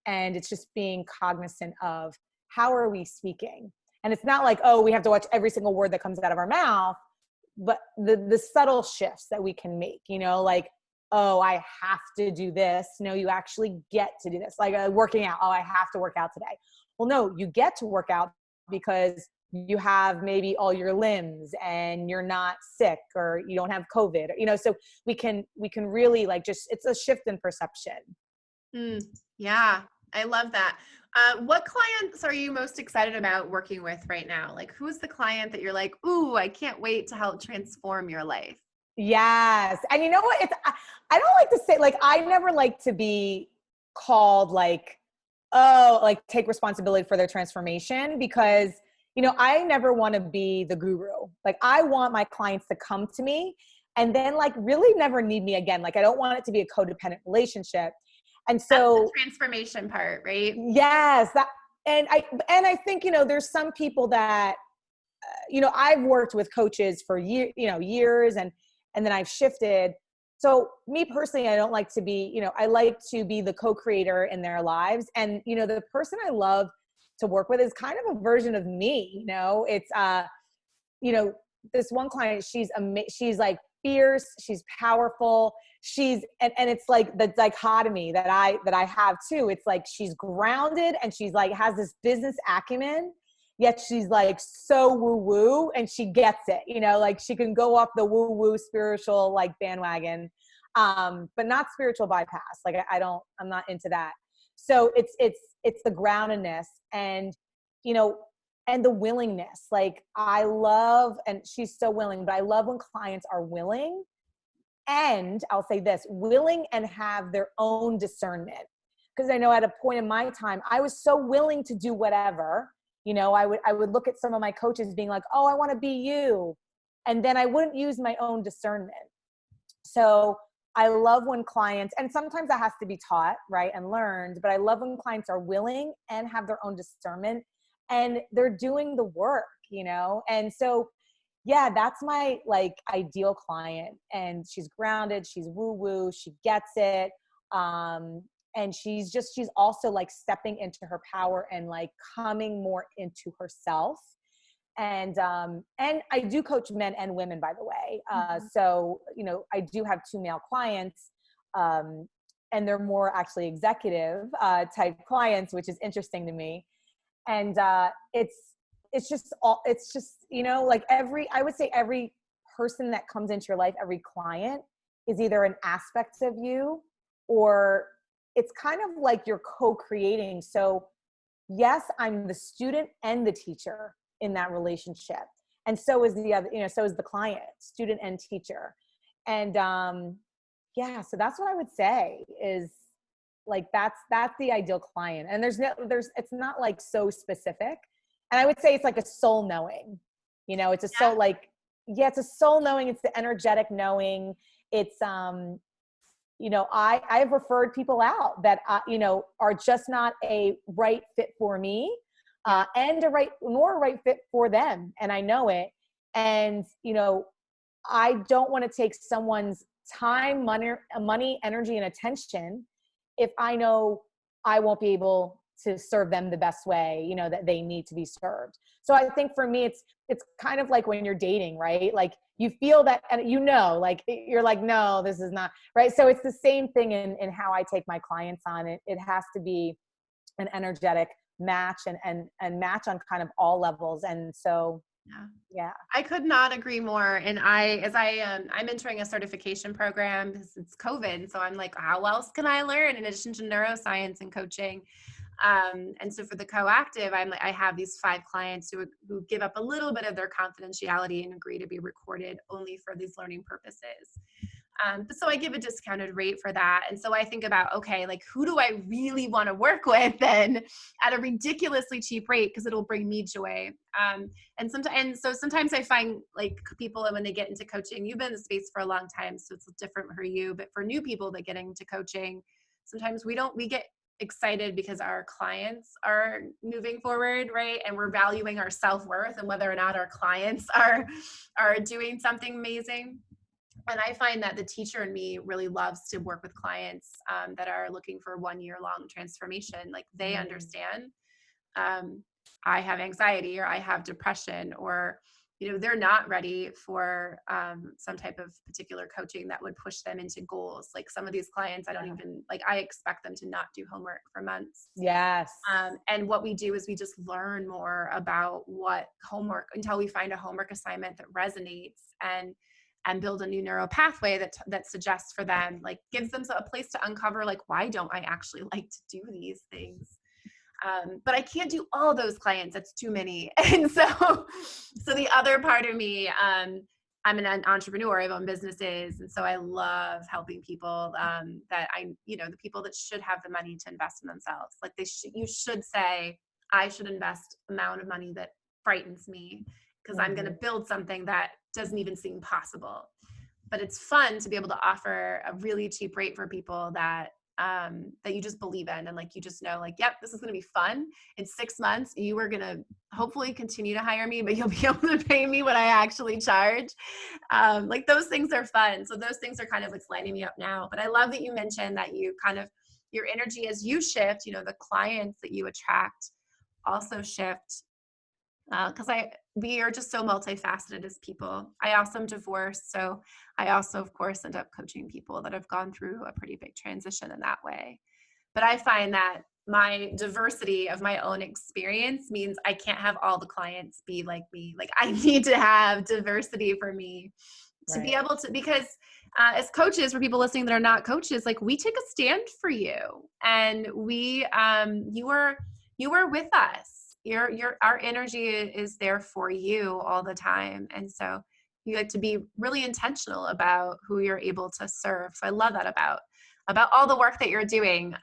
And it's just being cognizant of how are we speaking? And it's not like, oh, we have to watch every single word that comes out of our mouth, but the subtle shifts that we can make, you know, like, oh, I have to do this. No, you actually get to do this. Like working out. Oh, I have to work out today. Well, no, you get to work out because you have maybe all your limbs and you're not sick or you don't have COVID, you know, so we can really like just, it's a shift in perception. Yeah, I love that. What clients are you most excited about working with right now? Like, who's the client that you're like, ooh, I can't wait to help transform your life? Yes. And you know what? I don't like to say, like, I never like to be called like, oh, like take responsibility for their transformation, because, you know, I never want to be the guru. Like I want my clients to come to me and then like really never need me again. Like I don't want it to be a codependent relationship. And That's so, the transformation part, right? yes, and I think, you know, there's some people that, you know, I've worked with coaches for years, and then I've shifted. So me personally, I don't like to be, you know, I like to be the co-creator in their lives. And, you know, the person I love to work with is kind of a version of me, you know, it's, you know, this one client, she's like fierce, she's powerful, and it's like the dichotomy that I have too. It's like she's grounded and she's like has this business acumen, yet she's like so woo woo and she gets it, you know, like she can go off the woo woo spiritual like bandwagon, but not spiritual bypass. Like I'm not into that. So it's the groundedness and, you know, and the willingness. Like I love, and she's so willing, but I love when clients are willing, and I'll say this, willing and have their own discernment. Because I know at a point in my time, I was so willing to do whatever, you know, I would look at some of my coaches being like, oh, I want to be you. And then I wouldn't use my own discernment. So I love when clients, and sometimes that has to be taught, right, and learned, but I love when clients are willing and have their own discernment and they're doing the work, you know? And so, yeah, that's my like ideal client. And she's grounded, she's woo woo, she gets it. And she's also like stepping into her power and like coming more into herself. And I do coach men and women, by the way. So, you know, I do have 2 male clients, and they're more actually executive type clients, which is interesting to me. And it's just, you know, like I would say every person that comes into your life, every client is either an aspect of you, or it's kind of like you're co-creating. So yes, I'm the student and the teacher in that relationship. And so is the other, you know, so is the client, student and teacher. And yeah, so that's what I would say is like, that's the ideal client. And it's not like so specific. And I would say it's like a soul knowing, you know, it's a soul, like, yeah, it's a soul knowing. It's the energetic knowing. It's, you know, I've referred people out that, you know, are just not a right fit for me, and nor a right fit for them. And I know it. And, you know, I don't want to take someone's time, money, energy, and attention if I know I won't be able to serve them the best way, you know, that they need to be served. So I think for me, it's kind of like when you're dating, right? Like you feel that, and you know, like you're like, no, this is not right. So it's the same thing in how I take my clients on. It has to be an energetic match and match on kind of all levels. And so, yeah. I could not agree more. And I'm entering a certification program because it's COVID. So I'm like, how else can I learn in addition to neuroscience and coaching? And so for the coactive, I have these 5 clients who give up a little bit of their confidentiality and agree to be recorded only for these learning purposes. But so I give a discounted rate for that. And so I think about, okay, like who do I really want to work with then at a ridiculously cheap rate because it'll bring me joy. And so sometimes I find like people when they get into coaching, you've been in the space for a long time, so it's different for you. But for new people that get into coaching, sometimes we get excited because our clients are moving forward, right? And we're valuing our self-worth and whether or not our clients are doing something amazing. And I find that the teacher in me really loves to work with clients that are looking for 1 year long transformation. Like they understand I have anxiety or I have depression, or they're not ready for some type of particular coaching that would push them into goals. Like some of these clients, I don't even I expect them to not do homework for months. Yes. And what we do is we just learn more about what homework until we find a homework assignment that resonates and build a new neural pathway that suggests for them, like gives them a place to uncover, like, why don't I actually like to do these things? But I can't do all those clients. That's too many. And so the other part of me, I'm an entrepreneur. I own businesses. And so I love helping people that the people that should have the money to invest in themselves. Like you should say, I should invest amount of money that frightens me because I'm going to build something that doesn't even seem possible. But it's fun to be able to offer a really cheap rate for people that you just believe in. And like, you just know, like, yep, this is going to be fun. In 6 months, you are going to hopefully continue to hire me, but you'll be able to pay me what I actually charge. Like those things are fun. So those things are kind of what's lighting me up now. But I love that you mentioned that you kind of, your energy as you shift, the clients that you attract also shift. Because we are just so multifaceted as people. I also am divorced, so I also, of course, end up coaching people that have gone through a pretty big transition in that way. But I find that my diversity of my own experience means I can't have all the clients be like me. Like I need to have diversity for me to be able to, because as coaches, for people listening that are not coaches, like we take a stand for you, and you are with us. Our energy is there for you all the time. And so you like to be really intentional about who you're able to serve. So I love that about all the work that you're doing.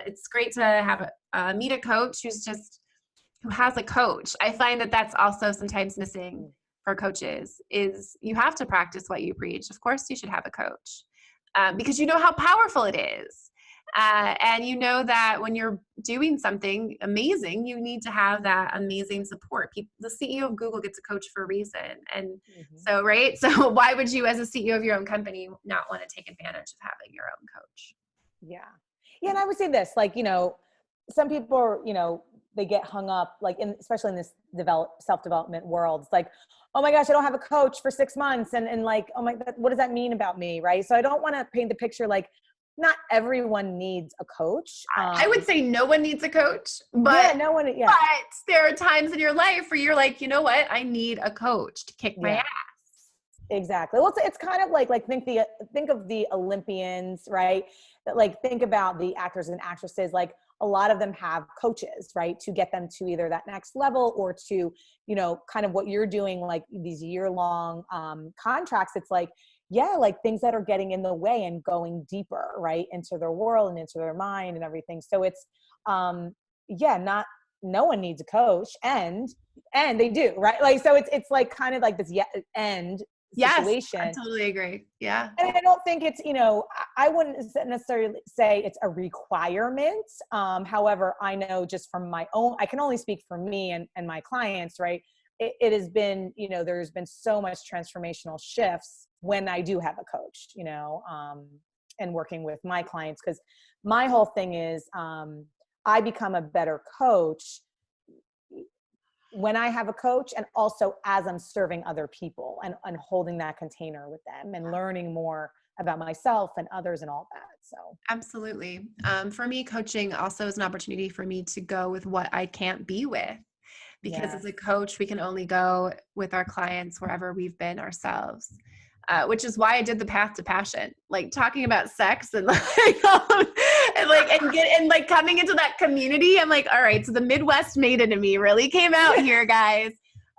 It's great to have meet a coach who has a coach. I find that that's also sometimes missing for coaches is you have to practice what you preach. Of course you should have a coach because you know how powerful it is. And you know that when you're doing something amazing, you need to have that amazing support. The CEO of Google gets a coach for a reason. And so, right? So why would you as a CEO of your own company not want to take advantage of having your own coach? Yeah. Yeah. And I would say this, like, some people are, they get hung up, like especially in this self-development world. It's like, oh my gosh, I don't have a coach for 6 months. And like, oh my, what does that mean about me? Right. So I don't want to paint the picture like, not everyone needs a coach. I would say no one needs a coach, but no one. Yeah. But there are times in your life where you're like, you know what? I need a coach to kick my ass. Exactly. Well, it's kind of like think of the Olympians, right? Like think about the actors and actresses. Like a lot of them have coaches, right, to get them to either that next level or to, kind of what you're doing, like these year-long contracts. It's like, like things that are getting in the way and going deeper, right, into their world and into their mind and everything. So it's, no one needs a coach, and they do, right? Like, so it's like kind of like this end situation. Yes, I totally agree. Yeah. And I don't think it's, I wouldn't necessarily say it's a requirement. However, I know just from my own, I can only speak for me and my clients, right? It has been, there's been so much transformational shifts when I do have a coach, and working with my clients, because my whole thing is I become a better coach when I have a coach, and also as I'm serving other people and holding that container with them and learning more about myself and others and all that. So absolutely. For me, coaching also is an opportunity for me to go with what I can't be with, because as a coach, we can only go with our clients wherever we've been ourselves. Which is why I did the Path to Passion, like talking about sex and like coming into that community. I'm like, all right, so the Midwest maiden in me really came out here, guys.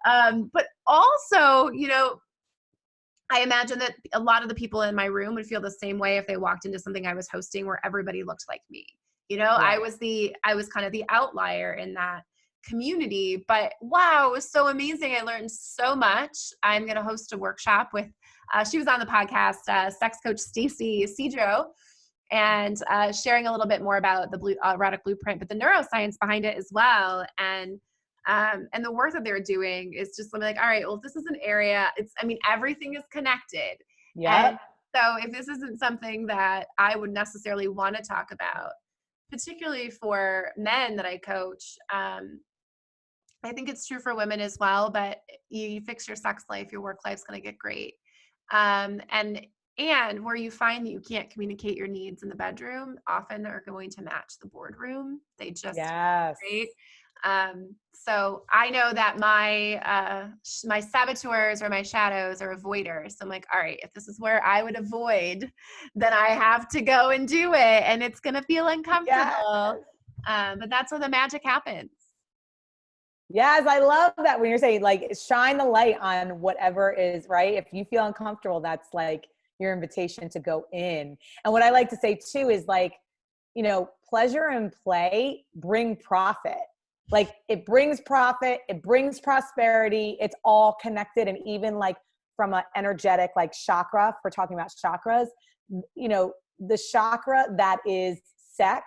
But also, I imagine that a lot of the people in my room would feel the same way if they walked into something I was hosting where everybody looked like me. Yeah. I was kind of the outlier in that community, but wow, it was so amazing. I learned so much. I'm going to host a workshop with, she was on the podcast, sex coach Stacy Cedro, and sharing a little bit more about the erotic blueprint, but the neuroscience behind it as well. And the work that they're doing is just like, all right, well, if this is an area, everything is connected. Yeah. And so if this isn't something that I would necessarily want to talk about, particularly for men that I coach, I think it's true for women as well, but you fix your sex life, your work life's going to get great. And where you find that you can't communicate your needs in the bedroom, often are going to match the boardroom. They just Yes. great. So I know that my saboteurs or my shadows are avoiders. So I'm like, all right, if this is where I would avoid, then I have to go and do it, and it's going to feel uncomfortable. Yes. But that's where the magic happens. Yes, I love that when you're saying like shine the light on whatever is right. If you feel uncomfortable, that's like your invitation to go in. And what I like to say too is like, pleasure and play bring profit. Like it brings profit, it brings prosperity, it's all connected. And even like from an energetic like chakra, if we're talking about chakras, the chakra that is sex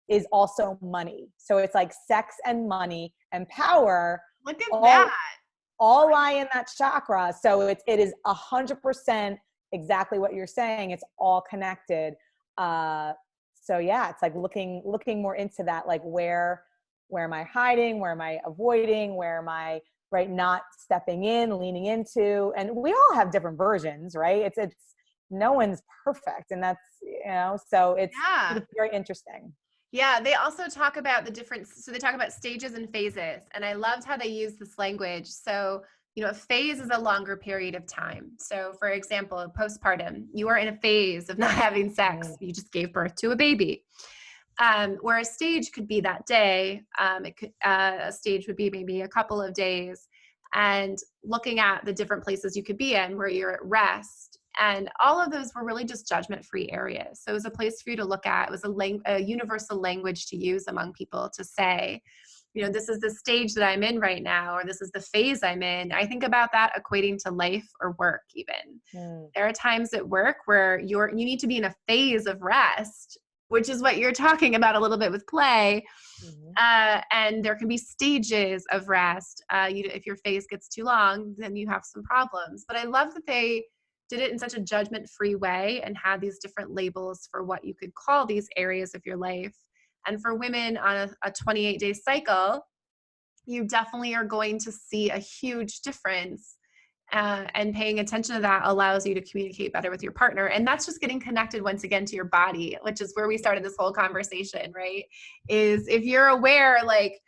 is also money. So it's like sex and money and power. Look at that. All lie in that chakra. So it is 100% exactly what you're saying. It's all connected. So yeah, it's like looking more into that, like where am I hiding? Where am I avoiding? Where am I not stepping in, leaning into? And we all have different versions, right? It's no one's perfect. And that's, so it's very interesting. Yeah, they also talk about so they talk about stages and phases. And I loved how they use this language. So, a phase is a longer period of time. So for example, postpartum, you are in a phase of not having sex. You just gave birth to a baby. Where a stage could be that day. A stage would be maybe a couple of days, and looking at the different places you could be in where you're at rest. And all of those were really just judgment-free areas. So it was a place for you to look at. It was a universal language to use among people to say, this is the stage that I'm in right now, or this is the phase I'm in. I think about that equating to life or work even. There are times at work where you need to be in a phase of rest, which is what you're talking about a little bit with play. And there can be stages of rest. If your phase gets too long, then you have some problems. But I love that they did it in such a judgment-free way and had these different labels for what you could call these areas of your life. And for women on a 28-day cycle, you definitely are going to see a huge difference. And paying attention to that allows you to communicate better with your partner. And that's just getting connected once again to your body, which is where we started this whole conversation, right? Is if you're aware, like,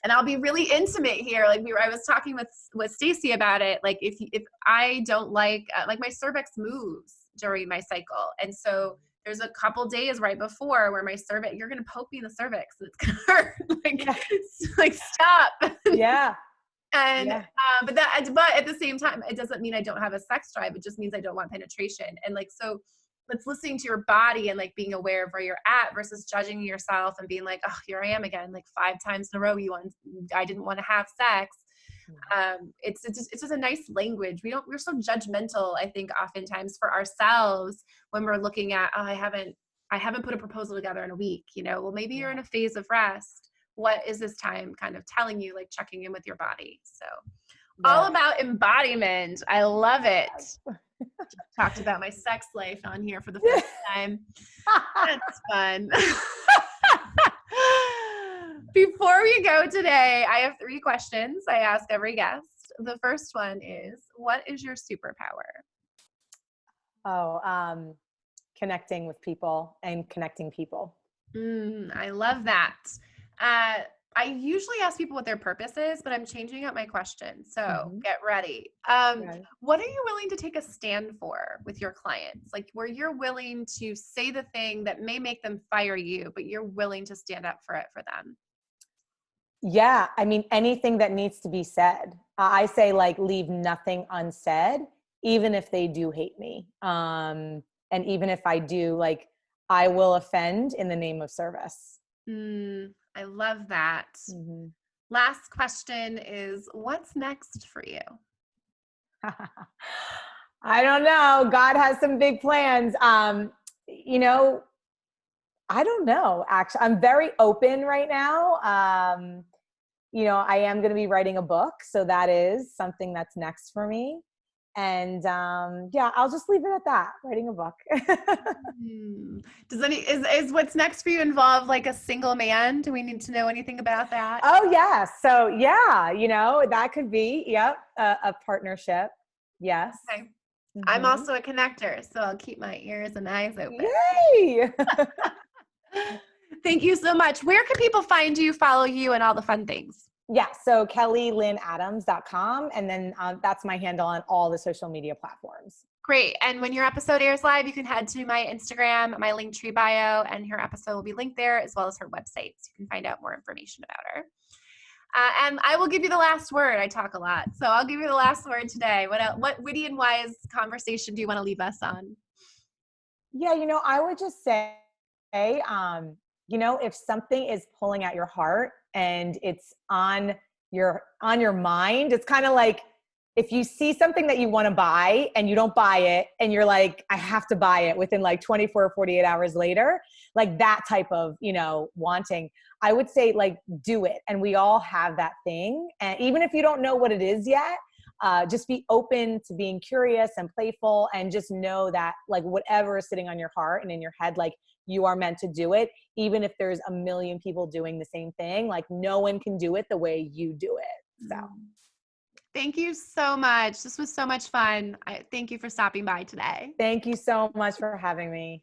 and I'll be really intimate here. Like I was talking with Stacy about it. Like if I don't like my cervix moves during my cycle. And so there's a couple days right before where my cervix, you're going to poke me in the cervix and it's going to hurt. Like stop. Yeah. And, but at the same time, it doesn't mean I don't have a sex drive. It just means I don't want penetration. And like, so it's listening to your body and like being aware of where you're at versus judging yourself and being like, oh, here I am again, like 5 times in a row. I didn't want to have sex. It's just a nice language. We're so judgmental, I think, oftentimes for ourselves when we're looking at, oh, I haven't put a proposal together in a week, well, maybe you're in a phase of rest. What is this time kind of telling you, like checking in with your body? So all about embodiment. I love it. Talked about my sex life on here for the first time. That's fun. Before we go today, I have 3 questions I ask every guest. The first one is, what is your superpower? Connecting with people and connecting people. I love that. I usually ask people what their purpose is, but I'm changing up my question. So get ready. What are you willing to take a stand for with your clients? Like where you're willing to say the thing that may make them fire you, but you're willing to stand up for it for them. Yeah. I mean, anything that needs to be said. I say like leave nothing unsaid, even if they do hate me. And even if I do, like, I will offend in the name of service. I love that. Mm-hmm. Last question is, what's next for you? I don't know. God has some big plans. You know, I don't know. Actually, I'm very open right now. You know, I am going to be writing a book, so that is something that's next for me. And yeah, I'll just leave it at that. Writing a book. Is what's next for you involve like a single man? Do we need to know anything about that? Oh yeah. So yeah, you know, that could be, yep, a partnership. Yes. Okay. I'm Mm-hmm. also a connector, so I'll keep my ears and eyes open. Yay. Thank you so much. Where can people find you, follow you, and all the fun things? Yeah. So KellyLynnAdams.com. And then that's my handle on all the social media platforms. Great. And when your episode airs live, you can head to my Instagram, my Linktree bio, and her episode will be linked there, as well as her website. So you can find out more information about her. And I will give you the last word. I talk a lot. So I'll give you the last word today. What witty and wise conversation do you want to leave us on? Yeah, you know, I would just say, you know, if something is pulling at your heart and it's on your mind, it's kind of like if you see something that you want to buy and you don't buy it and you're like, I have to buy it within like 24 or 48 hours later, like that type of, you know, wanting, I would say like do it. And we all have that thing. And even if you don't know what it is yet, just be open to being curious and playful, and just know that like whatever is sitting on your heart and in your head, like you are meant to do it. Even if there's a million people doing the same thing, like no one can do it the way you do it. So thank you so much. This was so much fun. Thank you for stopping by today. thank you so much for having me.